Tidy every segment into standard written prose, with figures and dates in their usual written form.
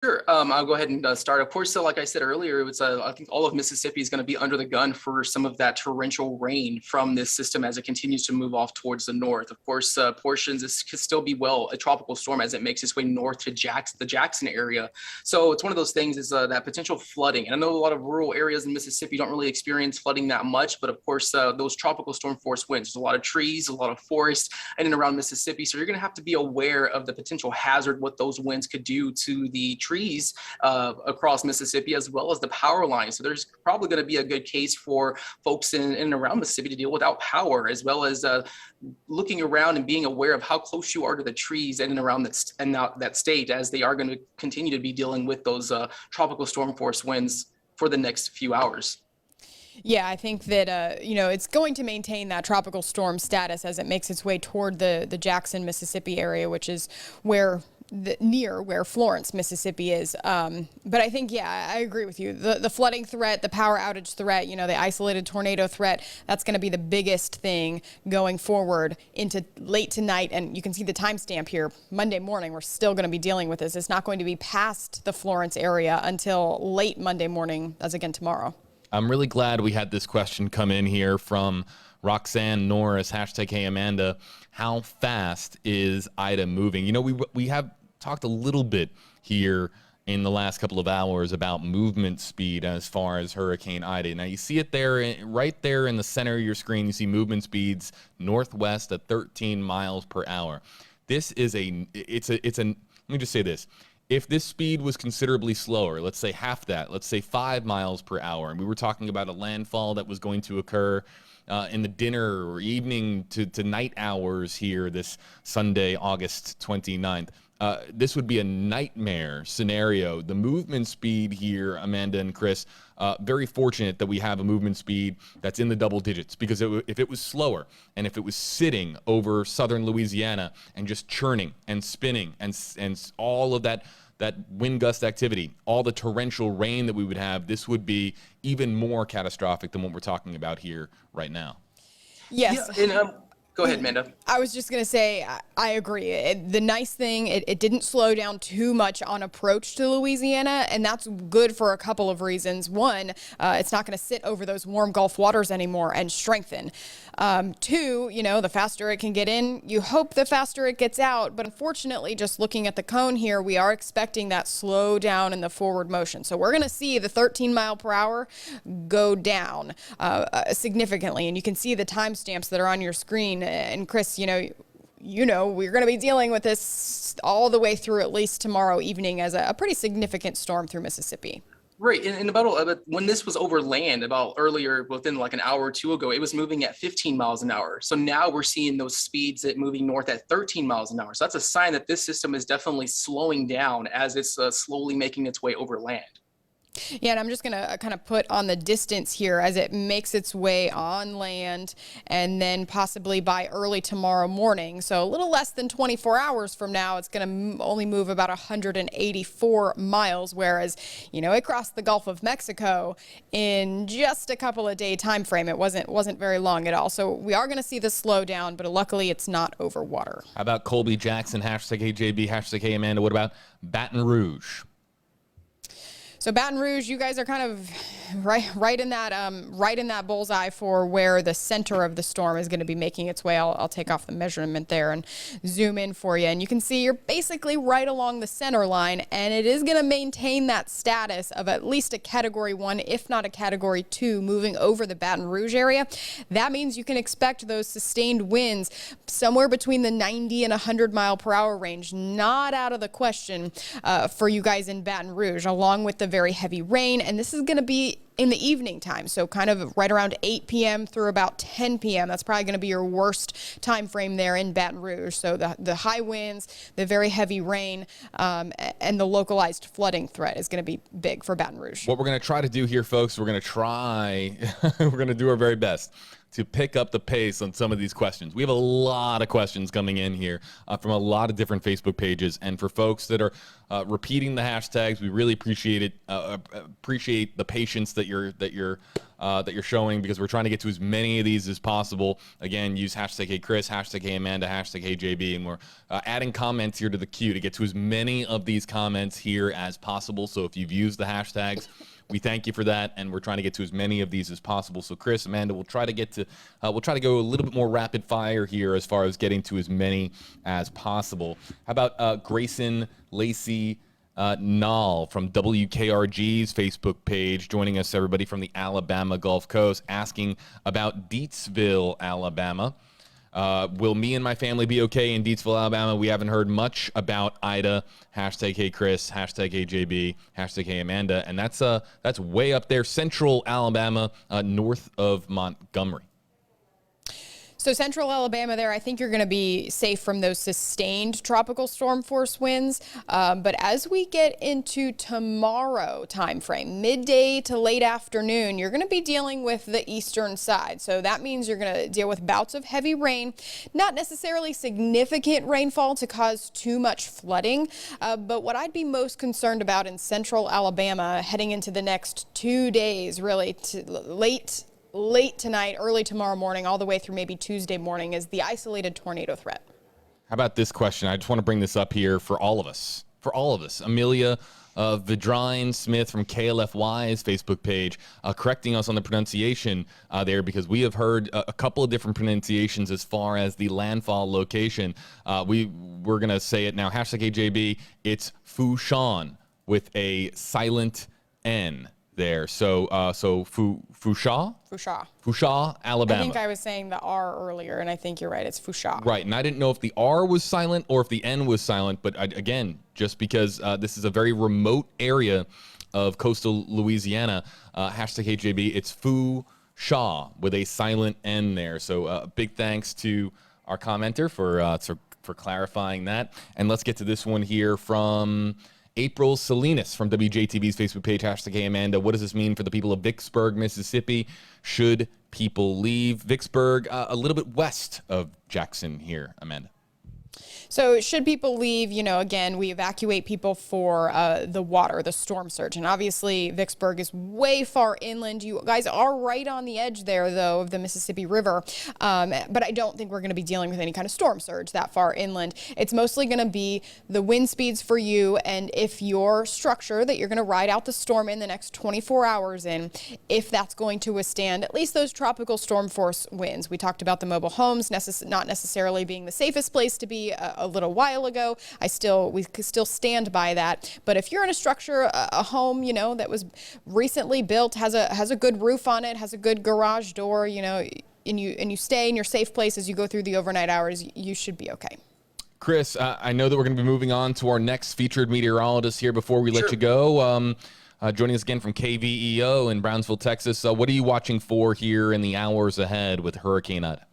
Sure. I'll go ahead and start. Of course, so like I said earlier, I think all of Mississippi is going to be under the gun for some of that torrential rain from this system as it continues to move off towards the north. Of course, portions this could still be a tropical storm as it makes its way north to the Jackson area. So it's one of those things is that potential flooding. And I know a lot of rural areas in Mississippi don't really experience flooding that much, but of course, those tropical storm force winds, there's a lot of trees, a lot of forests in and around Mississippi. So you're going to have to be aware of the potential hazard, what those winds could do to the trees across Mississippi, as well as the power lines. So there's probably going to be a good case for folks in and around Mississippi to deal without power, as well as looking around and being aware of how close you are to the trees in and around that state, as they are going to continue to be dealing with those tropical storm force winds for the next few hours. Yeah, I think that, it's going to maintain that tropical storm status as it makes its way toward the Jackson, Mississippi area, which is near where Florence, Mississippi is. But I think, yeah, I agree with you. The flooding threat, the power outage threat, the isolated tornado threat, that's going to be the biggest thing going forward into late tonight. And you can see the timestamp here. Monday morning, we're still going to be dealing with this. It's not going to be past the Florence area until late Monday morning, as again tomorrow. I'm really glad we had this question come in here from Roxanne Norris, #Hey Amanda. How fast is Ida moving? We have talked a little bit here in the last couple of hours about movement speed as far as Hurricane Ida. Now you see it there, right there in the center of your screen. You see movement speeds northwest at 13 miles per hour. Let me just say this. If this speed was considerably slower, let's say half that, let's say 5 miles per hour, and we were talking about a landfall that was going to occur in the dinner or evening to night hours here this Sunday, August 29th, this would be a nightmare scenario. The movement speed here, Amanda and Chris, very fortunate that we have a movement speed that's in the double digits, because if it was slower and if it was sitting over southern Louisiana and just churning and spinning and all of that wind gust activity, all the torrential rain that we would have, this would be even more catastrophic than what we're talking about here right now. Yes. Yeah, and, go ahead, Amanda. I was just going to say, I agree. The nice thing, it didn't slow down too much on approach to Louisiana, and that's good for a couple of reasons. One, it's not going to sit over those warm Gulf waters anymore and strengthen. Two, the faster it can get in, you hope the faster it gets out. But unfortunately, just looking at the cone here, we are expecting that slow down in the forward motion. So we're going to see the 13 mile per hour go down significantly. And you can see the timestamps that are on your screen. And Chris, we're going to be dealing with this all the way through at least tomorrow evening as a pretty significant storm through Mississippi. Right. And about when this was over land about earlier, within like an hour or two ago, it was moving at 15 miles an hour. So now we're seeing those speeds moving north at 13 miles an hour. So that's a sign that this system is definitely slowing down as it's slowly making its way over land. Yeah, and I'm just going to kind of put on the distance here as it makes its way on land and then possibly by early tomorrow morning. So a little less than 24 hours from now, it's going to only move about 184 miles, whereas, it crossed the Gulf of Mexico in just a couple of day time frame. It wasn't very long at all. So we are going to see this slow down, but luckily it's not over water. How about Colby Jackson, #HJB, #Hey Amanda? What about Baton Rouge? So Baton Rouge, you guys are kind of right in that bullseye for where the center of the storm is going to be making its way. I'll take off the measurement there and zoom in for you. And you can see you're basically right along the center line, and it is going to maintain that status of at least a Category 1, if not a Category 2, moving over the Baton Rouge area. That means you can expect those sustained winds somewhere between the 90 and 100 mile per hour range. Not out of the question for you guys in Baton Rouge, along with the very heavy rain. And this is going to be in the evening time, so kind of right around 8 p.m. through about 10 p.m. That's probably going to be your worst time frame there in Baton Rouge. So the high winds, the very heavy rain, and the localized flooding threat is going to be big for Baton Rouge. What we're going to try to do here, folks, we're going to do our very best to pick up the pace on some of these questions. We have a lot of questions coming in here from a lot of different Facebook pages. And for folks that are repeating the hashtags. We really appreciate it. Appreciate the patience that you're showing, because we're trying to get to as many of these as possible. Again, use hashtag Hey Chris, hashtag Hey Amanda, hashtag Hey JB, and we're adding comments here to the queue to get to as many of these comments here as possible. So if you've used the hashtags, we thank you for that, and we're trying to get to as many of these as possible. So Chris, Amanda, we'll try to go a little bit more rapid fire here as far as getting to as many as possible. How about Grayson Lacey Nall from WKRG's Facebook page joining us, everybody, from the Alabama Gulf Coast, asking about Deatsville, Alabama. Will me and my family be okay in Deatsville, Alabama? We haven't heard much about Ida. Hashtag Hey Chris, hashtag Hey JB, hashtag Hey Amanda. And that's way up there, central Alabama, north of Montgomery. So central Alabama there, I think you're going to be safe from those sustained tropical storm force winds. But as we get into tomorrow timeframe, midday to late afternoon, you're going to be dealing with the eastern side. So that means you're going to deal with bouts of heavy rain, not necessarily significant rainfall to cause too much flooding. But what I'd be most concerned about in central Alabama heading into the next 2 days, really to late tonight, early tomorrow morning, all the way through maybe Tuesday morning, is the isolated tornado threat. How about this question? I just want to bring this up here for all of us. Amelia Vidrine Smith from KLFY's Facebook page correcting us on the pronunciation there, because we have heard a couple of different pronunciations as far as the landfall location. We're going to say it now. Hashtag AJB, it's Fushan with a silent N there. So Fusha, Alabama. I think I was saying the R earlier, and I think you're right. It's Fusha. Right, and I didn't know if the R was silent or if the N was silent, but again, just because this is a very remote area of coastal Louisiana, hashtag HJB, it's Fusha with a silent N there. So big thanks to our commenter for clarifying that. And let's get to this one here from April Salinas from WJTV's Facebook page, hashtag Hey Amanda. What does this mean for the people of Vicksburg, Mississippi? Should people leave Vicksburg? A little bit west of Jackson here, Amanda. So should people leave, again, we evacuate people for the water, the storm surge. And obviously, Vicksburg is way far inland. You guys are right on the edge there, though, of the Mississippi River. But I don't think we're going to be dealing with any kind of storm surge that far inland. It's mostly going to be the wind speeds for you. And if your structure that you're going to ride out the storm in the next 24 hours in, if that's going to withstand at least those tropical storm force winds. We talked about the mobile homes not necessarily being the safest place to be a little while ago. We still stand by that. But if you're in a structure, a home, that was recently built, has a good roof on it, has a good garage door, and you stay in your safe place as you go through the overnight hours, you should be okay. Chris, I know that we're going to be moving on to our next featured meteorologist here before we let you go. Joining us again from KVEO in Brownsville, Texas. What are you watching for here in the hours ahead with Hurricane Ida?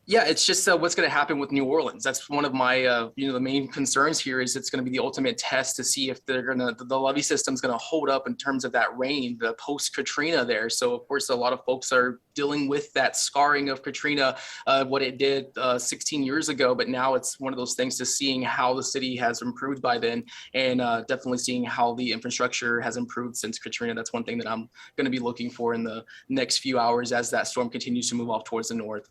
Yeah, it's just what's going to happen with New Orleans. That's one of my, the main concerns here is it's going to be the ultimate test to see if the levee system's going to hold up in terms of that rain, the post-Katrina there. So, of course, a lot of folks are dealing with that scarring of Katrina, what it did 16 years ago. But now it's one of those things to seeing how the city has improved by then, and definitely seeing how the infrastructure has improved since Katrina. That's one thing that I'm going to be looking for in the next few hours as that storm continues to move off towards the north.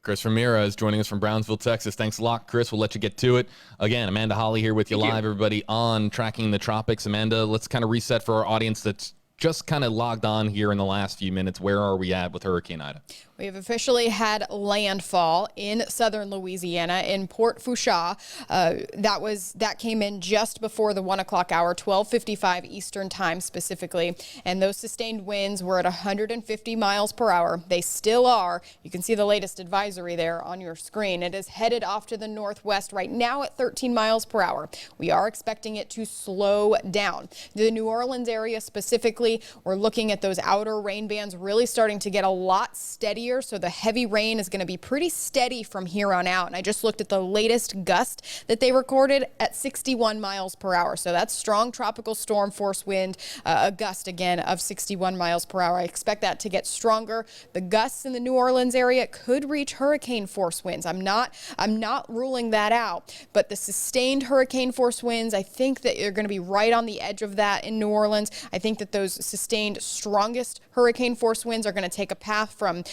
Chris Ramirez joining us from Brownsville, Texas. Thanks a lot, Chris. We'll let you get to it. Again, Amanda Holly here with you live, everybody, on Tracking the Tropics. Amanda, let's kind of reset for our audience that's just kind of logged on here in the last few minutes. Where are we at with Hurricane Ida? We have officially had landfall in southern Louisiana in Port Foucha. That came in just before the 1 o'clock hour, 12:55 Eastern time specifically. And those sustained winds were at 150 miles per hour. They still are. You can see the latest advisory there on your screen. It is headed off to the northwest right now at 13 miles per hour. We are expecting it to slow down. The New Orleans area specifically, quickly. We're looking at those outer rain bands really starting to get a lot steadier. So the heavy rain is going to be pretty steady from here on out. And I just looked at the latest gust that they recorded at 61 miles per hour. So that's strong tropical storm force wind, a gust again of 61 miles per hour. I expect that to get stronger. The gusts in the New Orleans area could reach hurricane force winds. I'm not ruling that out, but the sustained hurricane force winds, I think that you're going to be right on the edge of that in New Orleans. I think that those sustained strongest hurricane force winds are going to take a path from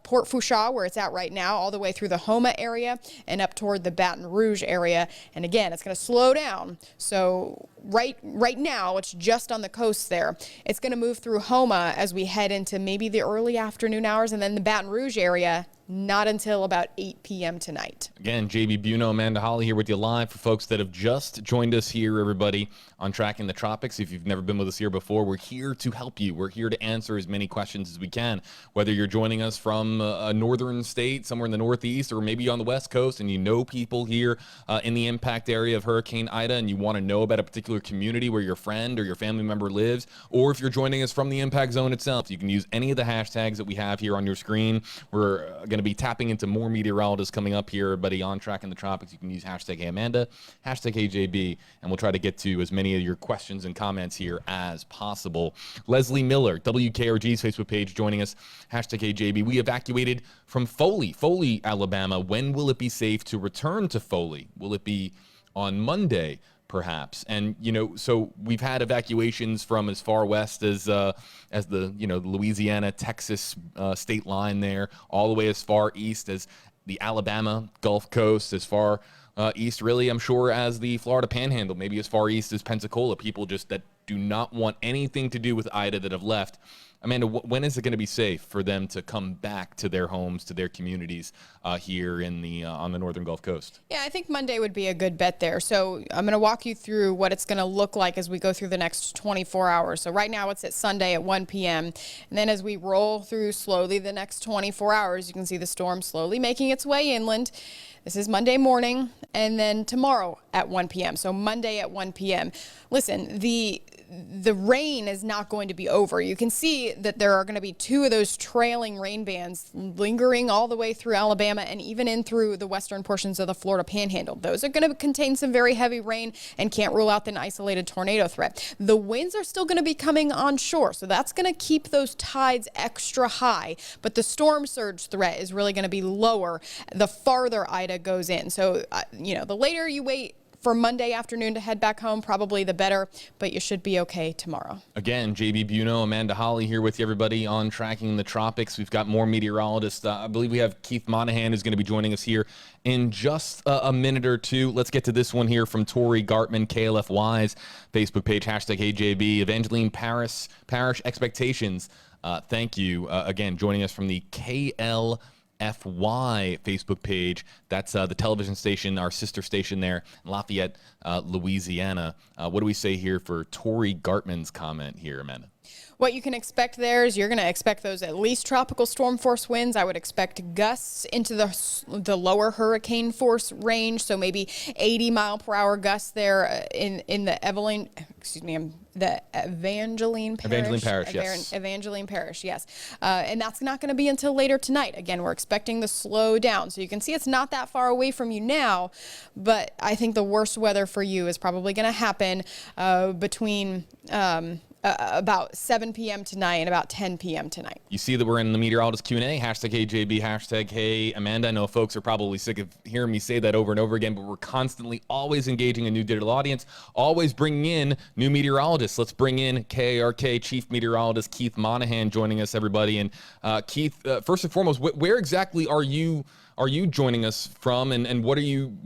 Port Fourchon, where it's at right now, all the way through the Homa area and up toward the Baton Rouge area. And again, it's going to slow down. So right now, it's just on the coast there. It's going to move through Homa as we head into maybe the early afternoon hours, and then the Baton Rouge area not until about 8 p.m. tonight. Again, JB Buno, Amanda Holly here with you live. For folks that have just joined us here, everybody, on Tracking the Tropics. If you've never been with us here before, we're here to help you. We're here to answer as many questions as we can. Whether you're joining us from a northern state, somewhere in the Northeast, or maybe on the West Coast, and you know people here in the impact area of Hurricane Ida, and you want to know about a particular community where your friend or your family member lives, or if you're joining us from the impact zone itself, you can use any of the hashtags that we have here on your screen. We're going to be tapping into more meteorologists coming up here, everybody, on Tracking the Tropics. You can use hashtag Hey Amanda, hashtag HJB, and we'll try to get to as many of your questions and comments here as possible. Leslie Miller, WKRG's Facebook page, joining us, hashtag HJB. We evacuated from Foley, Alabama. When will it be safe to return to Foley? Will it be on Monday, perhaps? And so we've had evacuations from as far west as the Louisiana Texas state line there, all the way as far east as the Alabama Gulf Coast, as far east, really, I'm sure, as the Florida Panhandle, maybe as far east as Pensacola. People just that do not want anything to do with Ida that have left. Amanda, when is it going to be safe for them to come back to their homes, to their communities here in the on the northern Gulf Coast? Yeah, I think Monday would be a good bet there. So I'm going to walk you through what it's going to look like as we go through the next 24 hours. So right now it's at Sunday at 1 p.m. And then as we roll through slowly the next 24 hours, you can see the storm slowly making its way inland. This is Monday morning, and then tomorrow at 1 p.m. So Monday at 1 p.m. Listen, the rain is not going to be over. You can see that there are going to be two of those trailing rain bands lingering all the way through Alabama and even in through the western portions of the Florida Panhandle. Those are going to contain some very heavy rain and can't rule out an isolated tornado threat. The winds are still going to be coming onshore, so that's going to keep those tides extra high, but the storm surge threat is really going to be lower the farther Ida goes in. So, the later you wait for Monday afternoon to head back home, probably the better, but you should be okay tomorrow. Again, JB Buno, Amanda Holly here with you, everybody, on Tracking the Tropics. We've got more meteorologists. I believe we have Keith Monahan who's going to be joining us here in just a minute or two. Let's get to this one here from Tori Gartman, KLFY's Facebook page, hashtag HeyJB. Evangeline Parish Expectations. Thank you again, joining us from the KLFY Facebook page. That's the television station, our sister station there in Lafayette, Louisiana. What do we say here for Tori Gartman's comment here, Amanda? What you can expect there is you're going to expect those at least tropical storm force winds. I would expect gusts into the lower hurricane force range, so maybe 80 mile per hour gusts there in the Evangeline Parish, yes. Evangeline Parish, yes. And that's not going to be until later tonight. Again, we're expecting the slow down. So you can see it's not that far away from you now, but I think the worst weather for you is probably going to happen between about 7 p.m. tonight and about 10 p.m. tonight. You see that we're in the meteorologist Q&A, hashtag HeyJB, hashtag Hey Amanda. I know folks are probably sick of hearing me say that over and over again, but we're constantly always engaging a new digital audience, always bringing in new meteorologists. Let's bring in KARK Chief Meteorologist Keith Monahan joining us, everybody. And Keith, first and foremost, where exactly are you joining us from, and what are you